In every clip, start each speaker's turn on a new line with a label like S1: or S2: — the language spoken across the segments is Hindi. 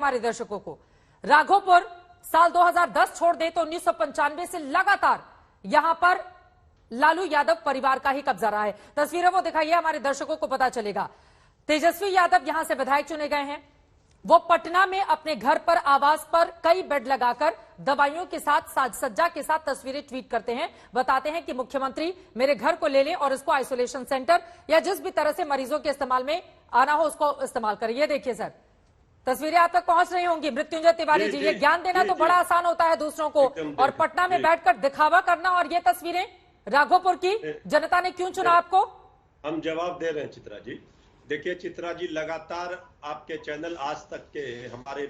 S1: हमारे दर्शकों को, राघोपुर साल 2010 छोड़ दे तो 1995 से लगातार यहां पर लालू यादव परिवार का ही कब्जा रहा है। तस्वीरें वो दिखाइए, हमारे दर्शकों को पता चलेगा। तेजस्वी यादव यहां से विधायक चुने गए हैं। वो पटना में अपने घर पर, आवास पर कई बेड लगाकर दवाइयों के साथ, साज सज्जा के साथ तस्वीरें ट्वीट करते हैं। बताते हैं कि मुख्यमंत्री मेरे घर को ले लें और इसको आइसोलेशन सेंटर या जिस भी तरह से मरीजों के इस्तेमाल में आना हो उसको इस्तेमाल करें। ये देखिए सर, तस्वीरें आप तक पहुंच रही होंगी। मृत्युंजय तिवारी जी, ये ज्ञान देना तो बड़ा आसान होता है दूसरों को, और पटना में बैठकर दिखावा करना। और ये तस्वीरें राघोपुर की, जनता ने क्यों चुना आपको?
S2: हम जवाब दे रहे हैं चित्रा जी। देखिए चित्रा जी, लगातार आपके चैनल आज तक के हमारे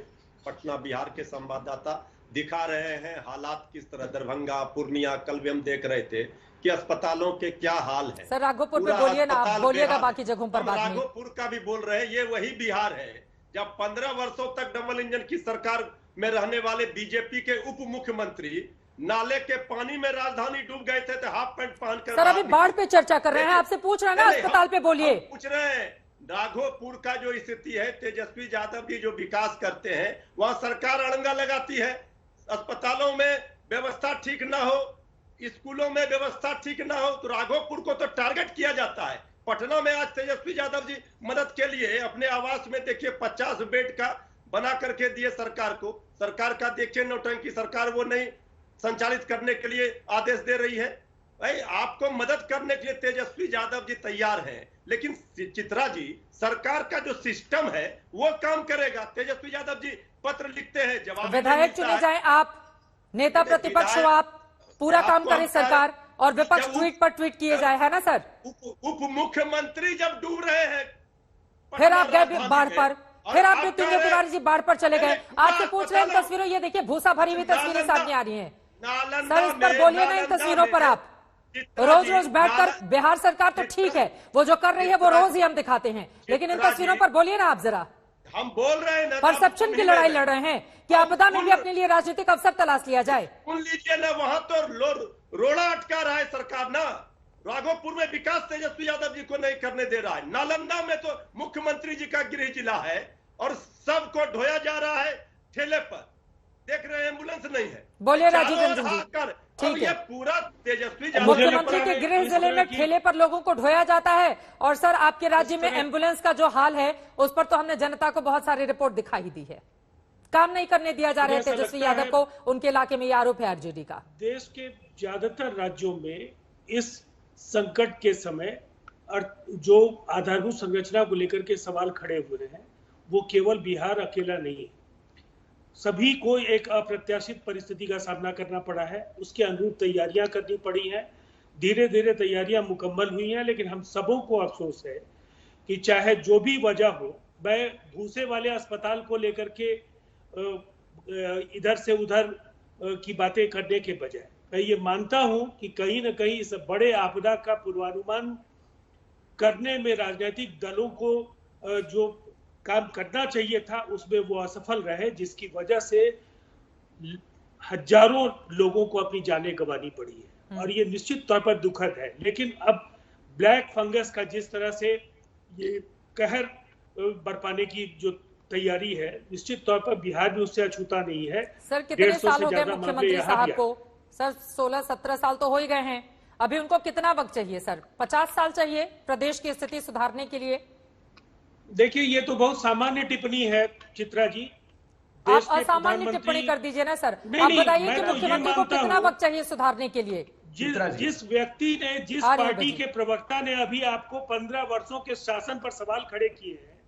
S2: पटना बिहार के संवाददाता दिखा रहे हैं हालात किस तरह, दरभंगा, पूर्णिया, कल भी हम देख रहे थे कि अस्पतालों के क्या हाल है।
S1: सर राघोपुर पे बोलिए ना, आप बोलिएगा बाकी जगहों पर बाद में।
S2: राघोपुर का भी बोल रहे हैं, ये वही बिहार है जब 15 वर्षों तक डबल इंजन की सरकार में रहने वाले बीजेपी के उप मुख्यमंत्री नाले के पानी में राजधानी डूब गए थे तो हाफ पैंट पहनकर।
S1: सर अभी बाढ़ पे चर्चा कर रहे हैं, आपसे पूछ रहे हैं ना, अस्पताल पे बोलिए।
S2: पूछ रहे हैं राघोपुर का जो स्थिति है, तेजस्वी यादव जी जो विकास करते हैं वहां सरकार अड़ंगा लगाती है। अस्पतालों में व्यवस्था ठीक ना हो, स्कूलों में व्यवस्था ठीक ना हो तो राघोपुर को तो टारगेट किया जाता है। पटना में आज तेजस्वी यादव जी मदद के लिए अपने आवास में देखिए 50 बेड का बना करके दिए सरकार को। सरकार का देखिए नौटंकी, सरकार वो नहीं संचालित करने के लिए आदेश दे रही है। भाई आपको मदद करने के लिए तेजस्वी यादव जी तैयार हैं, लेकिन चित्रा जी सरकार का जो सिस्टम है वो काम करेगा। तेजस्वी यादव जी पत्र लिखते हैं, जवाब
S1: विधायक चुने जाए, आप नेता प्रतिपक्ष हो, आप पूरा काम करे सरकार और विपक्ष ट्वीट पर ट्वीट किए जाए, है ना सर?
S2: उप मुख्यमंत्री जब डूब रहे हैं,
S1: फिर आप गए बाढ़ पर, फिर आप मृत्युंजय तिवारी जी बाढ़ पर चले गए। आपसे पूछ रहे हैं तस्वीरों, ये देखिए भूसा भरी हुई तस्वीरें सामने आ रही हैं। सर इस पर बोलिए ना, इन तस्वीरों पर आप रोज रोज बैठकर, बिहार सरकार तो ठीक है वो जो कर रही है वो रोज ही हम दिखाते हैं, लेकिन इन तस्वीरों पर बोलिए ना आप जरा।
S2: हम बोल रहे हैं ना,
S1: परसेप्शन की लड़ाई लड़ रहे हैं कि आपदा में भी अपने लिए राजनीतिक अवसर तलाश लिया जाए।
S2: सुन लीजिए ना, वहां तो रोड़ा अटका रहा है सरकार ना। राघोपुर में विकास तेजस्वी यादव जी को नहीं करने दे रहा है। नालंदा में तो मुख्यमंत्री जी का गृह जिला है और सबको ढोया जा रहा है ठेले पर। देख रहे हैं एम्बुलेंस नहीं है।
S1: बोलिए राजीव रंजन जी, ठीक है।
S2: पूरा तेजस्वी
S1: मुख्यमंत्री के गृह जिले में ठेले पर लोगों को ढोया जाता है, और सर आपके राज्य में एम्बुलेंस का जो हाल है उस पर तो हमने जनता को बहुत सारी रिपोर्ट दिखाई दी है। काम नहीं करने दिया जा रहा है तेजस्वी यादव को, उनके इलाके में ये आरोप है आरजेडी का।
S3: देश के ज्यादातर राज्यों में इस संकट के समय जो आधारभूत संरचना को लेकर के सवाल खड़े हुए हैं वो केवल बिहार अकेला नहीं है। सभी को एक अप्रत्याशित परिस्थिति का सामना करना पड़ा है, उसके अनुरूप तैयारियां करनी पड़ी हैं। धीरे धीरे तैयारियां मुकम्मल हुई हैं, लेकिन हम सबों को अफसोस है कि चाहे जो भी वजह हो, मैं भूसे वाले अस्पताल को लेकर के इधर से उधर की बातें करने के बजाय मैं ये मानता हूं कि कहीं न कहीं इस बड़े आपदा का पूर्वानुमान करने में राजनीतिक दलों को जो काम करना चाहिए था उसमें वो असफल रहे, जिसकी वजह से हजारों लोगों को अपनी जानें गंवानी पड़ी है और ये निश्चित तौर पर दुखद है। लेकिन अब ब्लैक फंगस का जिस तरह से ये कहर बरपाने की जो तैयारी है, निश्चित तौर पर बिहार भी उससे अछूता नहीं है।
S1: सर कितने साल हो गए मुख्यमंत्री साहब को? सर 16-17 साल तो हो ही गए हैं। अभी उनको कितना वक्त चाहिए सर? 50 साल चाहिए प्रदेश की स्थिति सुधारने के लिए?
S3: देखिए ये तो बहुत सामान्य टिप्पणी है चित्रा जी।
S1: आप असामान्य टिप्पणी कर दीजिए ना सर। आप बताइए कि मुख्यमंत्री को कितना वक्त चाहिए सुधारने के लिए?
S3: जिस व्यक्ति ने, जिस पार्टी के प्रवक्ता ने अभी आपको 15 वर्षों के शासन पर सवाल खड़े किए हैं,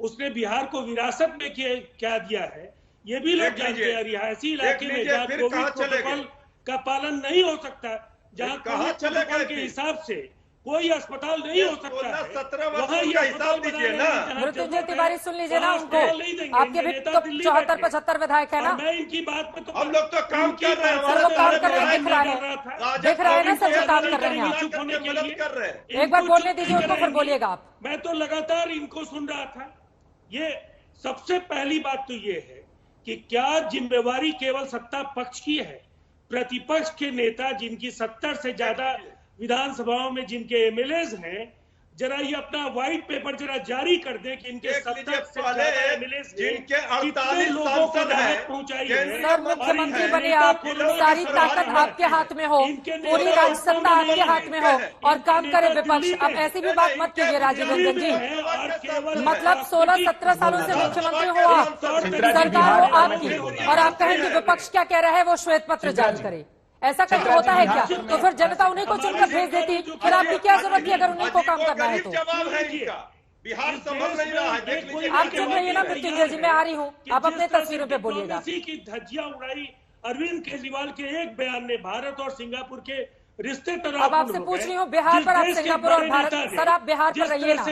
S3: उसने बिहार को विरासत में क्या दिया है ये भी लोग जानते हैं। रिहायशी इलाके में जहाँ कोविड प्रोटोकॉल का पालन नहीं हो सकता, जहाँ कोविड प्रोटोकॉल के हिसाब से कोई अस्पताल नहीं हो सकता है,
S2: 17 वर्षों का हिसाब दीजिए ना।
S1: मृत्युंजय तिवारी सुन लीजिए ना उनको, आपके भी तो 74-75 विधायक है ना।
S3: मैं इनकी बात पे तो
S2: हम लोग तो काम कर रहे हैं,
S1: सर वो काम कर रहे हैं, दिख रहा है ना सर, वो काम कर रहे हैं।
S3: चुप होने के लिए
S1: एक बार बोलने दीजिए उनको, फिर बोलिएगा आप।
S3: मैं तो लगातार इनको सुन रहा था। ये सबसे पहली बात तो ये है कि क्या जिम्मेवारी केवल सत्ता पक्ष की है? प्रतिपक्ष के नेता जिनकी 70 से ज्यादा विधानसभाओं में जिनके एमएलएज हैं, जरा ये अपना व्हाइट पेपर जरा जारी कर दें कि इनके
S2: देख
S3: 70
S2: लीजिए
S3: से
S2: पहले
S3: ज्यादा एमएलए
S2: जिनके
S3: कितने
S2: 48
S3: लोगों को
S2: सांसद
S3: राहत
S2: हैं,
S3: पहुंचाई
S2: केंद्र
S3: है।
S1: सर मुख्यमंत्री बने आप, सारी ताकत आपके हाथ में हो, पूरी राज सत्ता आपके हाथ में हो और काम करे विपक्ष। अब ऐसी भी बात मत कीजिए राजीव रंजन जी, मतलब 16-17 सालों से मुख्यमंत्री हो आप, सरकार हो आपकी, और आप कहें कि विपक्ष क्या कह रहा है वो श्वेत पत्र जारी करे। ऐसा कहीं होता है क्या? तो फिर जनता उन्हीं को चुनकर भेज देती, फिर आपकी क्या जरूरत थी अगर उन्हीं को काम करना है तो?
S2: जवाब है इनका, बिहार संभल नहीं रहा है। देख लीजिए
S1: आप चुन रही है ना मृत्युंजय जी, मैं आ रही हूँ, आप अपने तस्वीरों पे बोलिएगा।
S3: की धज्जियां उड़ाई अरविंद केजरीवाल के एक बयान ने भारत और सिंगापुर के रिश्ते
S1: अब आपसे पूछ रही हूँ बिहार पर, आप सिंगापुर और भारत, सर आप बिहार पर रहिए ना।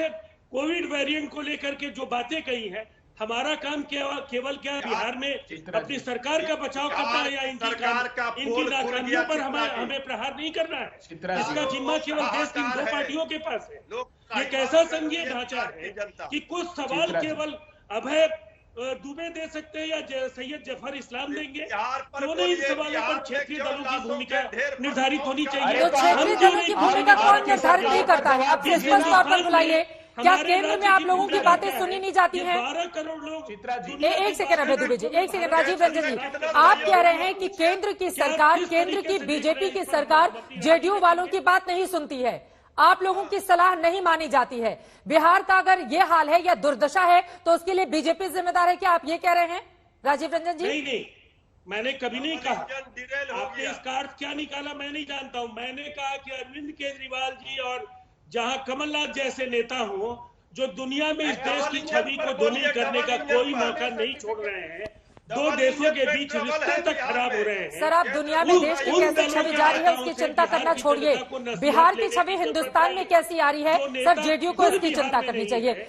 S3: कोविड वेरिएंट को लेकर के जो बातें कही है, हमारा काम केवल क्या बिहार में अपनी सरकार का बचाव करना है या इनकी नाकामियों पर हमें प्रहार नहीं करना है? इसका जिम्मा केवल देश की दो पार्टियों के पास है। ये कैसा संघीय ढांचा है कि कुछ सवाल केवल अभय दुबे दे सकते हैं या सैयद जफर इस्लाम देंगे? क्यों नहीं इन सवालों पर क्षेत्रीय दलों की भूमिका निर्धारित होनी चाहिए?
S1: तो क्षेत्रीय दलों की भूमिका कौन निर्धारित नहीं करता है? अब स्पष्ट तौर पर बुलाइए, क्या केंद्र में आप लोगों की बातें सुनी नहीं जाती हैं?
S3: 12 करोड़ लोग।
S1: एक सेकंड अभय दुबे जी, एक सेकंड राजीव रंजन जी, आप कह रहे हैं कि केंद्र की सरकार, केंद्र की बीजेपी की सरकार जेडीयू वालों की बात नहीं सुनती है, आप लोगों की सलाह नहीं मानी जाती है। बिहार का अगर ये हाल है या दुर्दशा है तो उसके लिए बीजेपी जिम्मेदार है, क्या आप ये कह रहे हैं राजीव रंजन जी?
S3: नहीं, मैंने कभी नहीं कहा। आपने इसका अर्थ क्या निकाला मैं नहीं जानता हूं। मैंने कहा कि अरविंद केजरीवाल जी और जहां कमलनाथ जैसे नेता हो जो दुनिया में इस देश की छवि को धूमिल करने का कोई मौका नहीं छोड़ रहे हैं, दो देशों के बीच रिश्ते तक खराब हो रहे हैं।
S1: सर आप दुनिया में देश की कैसी छवि जा रही है उसकी चिंता करना छोड़िए, बिहार की छवि हिंदुस्तान में कैसी आ रही है, सर जेडीयू को इसकी चिंता करनी चाहिए।